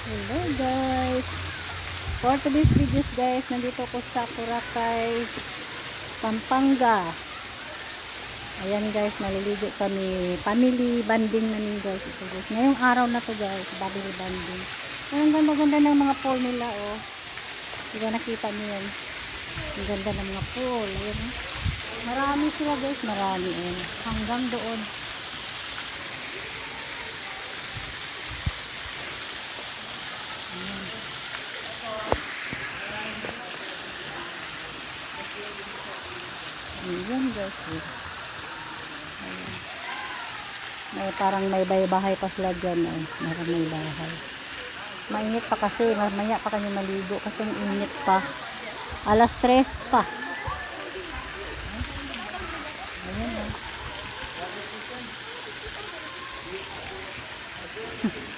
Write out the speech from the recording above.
Hello guys, for today's videos guys, nandito ko sa Boracay, Pampanga. Ayan guys, naliligo kami, family bonding namin guys. Ito guys, ngayong araw na to guys, family bonding. Ang ganda-ganda ng mga pool nila oh. Diba nakita niyo yan? Ang ganda ng mga pool. Ayan oh. Marami sila guys, marami eh. Hanggang doon. Ayan guys. Ayan. May parang may bahay pa sila dyan. Eh. Meron may bahay. Mainit pa kasi. Mamaya pa kami maligo kasi init pa. Alas 3 pa.